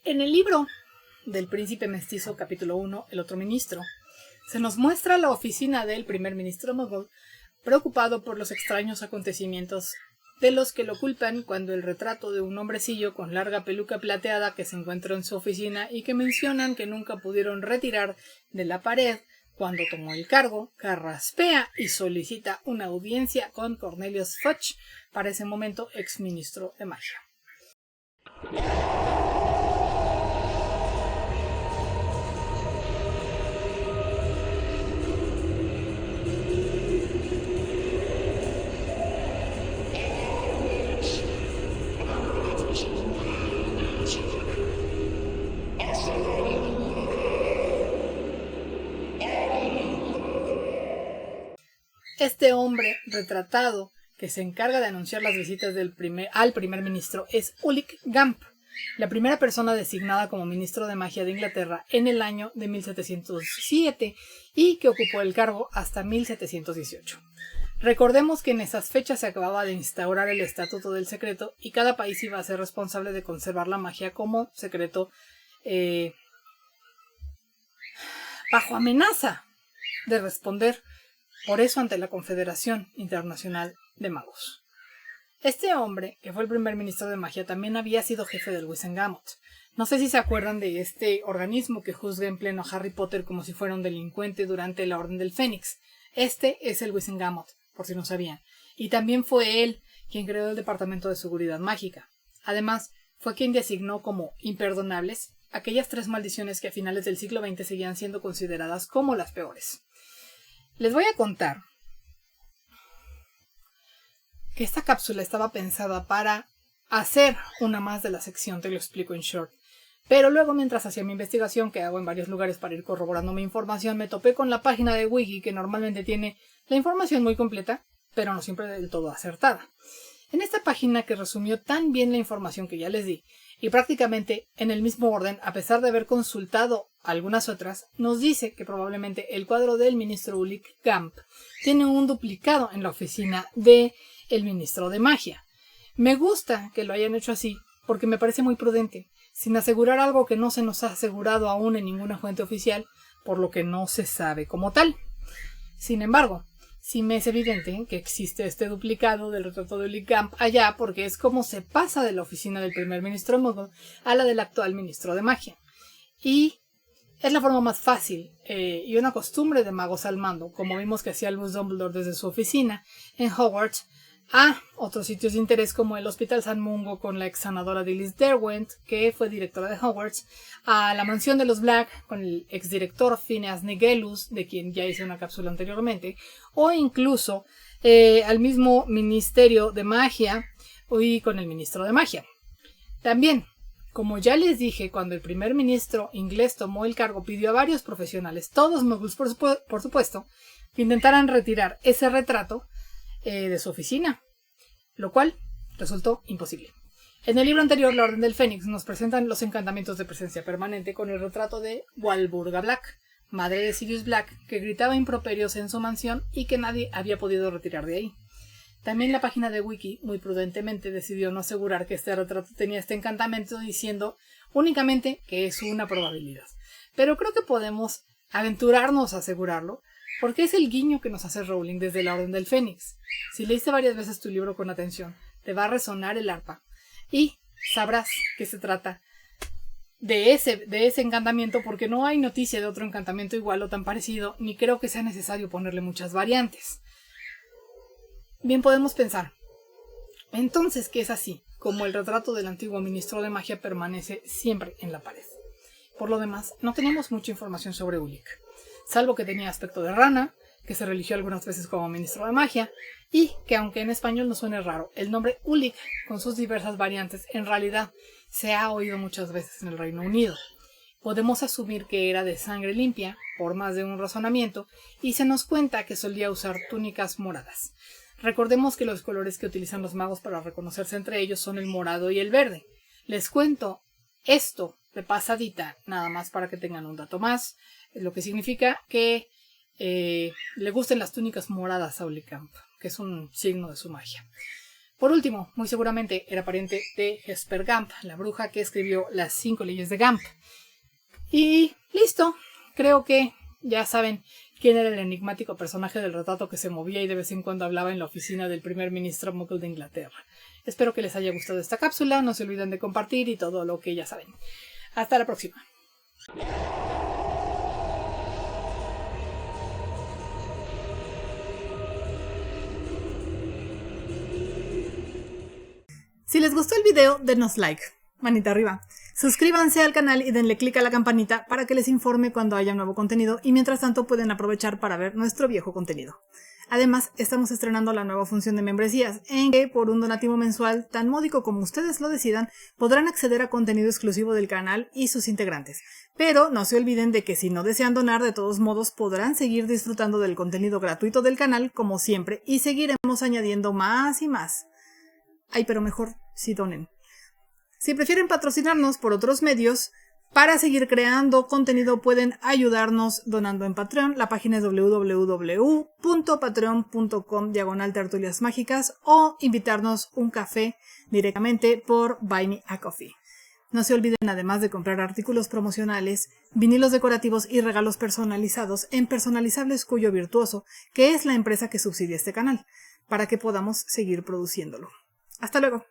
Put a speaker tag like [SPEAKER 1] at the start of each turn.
[SPEAKER 1] En el libro del Príncipe Mestizo, capítulo 1, El otro ministro, se nos muestra la oficina del primer ministro mogol preocupado por los extraños acontecimientos de los que lo culpan cuando el retrato de un hombrecillo con larga peluca plateada que se encuentra en su oficina y que mencionan que nunca pudieron retirar de la pared cuando tomó el cargo, carraspea y solicita una audiencia con Cornelius Fudge, para ese momento exministro de magia. Este hombre retratado que se encarga de anunciar las visitas al primer ministro es Ulick Gamp, la primera persona designada como ministro de magia de Inglaterra en el año de 1707 y que ocupó el cargo hasta 1718. Recordemos que en esas fechas se acababa de instaurar el Estatuto del Secreto y cada país iba a ser responsable de conservar la magia como secreto bajo amenaza de responder por eso ante la Confederación Internacional de Magos. Este hombre, que fue el primer ministro de magia, también había sido jefe del Wizengamot. No sé si se acuerdan de este organismo que juzga en pleno a Harry Potter como si fuera un delincuente durante la Orden del Fénix. Este es el Wizengamot, por si no sabían. Y también fue él quien creó el Departamento de Seguridad Mágica. Además, fue quien designó como imperdonables aquellas 3 maldiciones que a finales del siglo XX seguían siendo consideradas como las peores. Les voy a contar que esta cápsula estaba pensada para hacer una más de la sección Te lo explico en short. Pero luego, mientras hacía mi investigación, que hago en varios lugares para ir corroborando mi información, me topé con la página de Wiki, que normalmente tiene la información muy completa, pero no siempre del todo acertada. En esta página, que resumió tan bien la información que ya les di, y prácticamente en el mismo orden, a pesar de haber consultado algunas otras, nos dice que probablemente el cuadro del ministro Ulick Gamp tiene un duplicado en la oficina del ministro de magia. Me gusta que lo hayan hecho así, porque me parece muy prudente, sin asegurar algo que no se nos ha asegurado aún en ninguna fuente oficial, por lo que no se sabe como tal. Sin embargo, sí me es evidente que existe este duplicado del retrato de Ulick Gamp allá, porque es como se pasa de la oficina del primer ministro mogol a la del actual ministro de magia. Y es la forma más fácil y una costumbre de magos al mando, como vimos que hacía Albus Dumbledore desde su oficina en Hogwarts, a otros sitios de interés como el Hospital San Mungo con la ex sanadora Dilys Derwent, que fue directora de Hogwarts, a la Mansión de los Black con el exdirector Phineas Nigellus, de quien ya hice una cápsula anteriormente, o incluso al mismo Ministerio de Magia y con el Ministro de Magia. También, como ya les dije, cuando el primer ministro inglés tomó el cargo, pidió a varios profesionales, todos moguls por supuesto, que intentaran retirar ese retrato de su oficina, lo cual resultó imposible. En el libro anterior, La Orden del Fénix, nos presentan los encantamientos de presencia permanente con el retrato de Walburga Black, madre de Sirius Black, que gritaba improperios en su mansión y que nadie había podido retirar de ahí. También la página de Wiki, muy prudentemente, decidió no asegurar que este retrato tenía este encantamiento, diciendo únicamente que es una probabilidad. Pero creo que podemos aventurarnos a asegurarlo, porque es el guiño que nos hace Rowling desde La Orden del Fénix. Si leíste varias veces tu libro con atención, te va a resonar el arpa y sabrás que se trata de ese encantamiento, porque no hay noticia de otro encantamiento igual o tan parecido, ni creo que sea necesario ponerle muchas variantes. Bien, podemos pensar, entonces, que es así, como el retrato del antiguo ministro de magia permanece siempre en la pared. Por lo demás, no tenemos mucha información sobre Ulick, salvo que tenía aspecto de rana, que se religió algunas veces como ministro de magia, y que, aunque en español no suene raro, el nombre Ulick, con sus diversas variantes, en realidad se ha oído muchas veces en el Reino Unido. Podemos asumir que era de sangre limpia, por más de un razonamiento, y se nos cuenta que solía usar túnicas moradas. Recordemos que los colores que utilizan los magos para reconocerse entre ellos son el morado y el verde. Les cuento esto de pasadita, nada más para que tengan un dato más, lo que significa que le gusten las túnicas moradas a Ulick Gamp, que es un signo de su magia. Por último, muy seguramente era pariente de Hesper Gamp, la bruja que escribió las 5 leyes de Gamp. Y listo, creo que ya saben quién era el enigmático personaje del retrato que se movía y de vez en cuando hablaba en la oficina del primer ministro Muggle de Inglaterra. Espero que les haya gustado esta cápsula, no se olviden de compartir y todo lo que ya saben. Hasta la próxima. Si les gustó el video, denos like, manita arriba. Suscríbanse al canal y denle click a la campanita para que les informe cuando haya nuevo contenido y mientras tanto pueden aprovechar para ver nuestro viejo contenido. Además, estamos estrenando la nueva función de membresías, en que por un donativo mensual tan módico como ustedes lo decidan, podrán acceder a contenido exclusivo del canal y sus integrantes. Pero no se olviden de que si no desean donar, de todos modos podrán seguir disfrutando del contenido gratuito del canal como siempre y seguiremos añadiendo más y más. Ay, pero mejor si donen. Si prefieren patrocinarnos por otros medios, para seguir creando contenido pueden ayudarnos donando en Patreon. La página es www.patreon.com/tertuliasmágicas o invitarnos un café directamente por Buy Me a Coffee. No se olviden además de comprar artículos promocionales, vinilos decorativos y regalos personalizados en Personalizables Cuyo Virtuoso, que es la empresa que subsidia este canal, para que podamos seguir produciéndolo. ¡Hasta luego!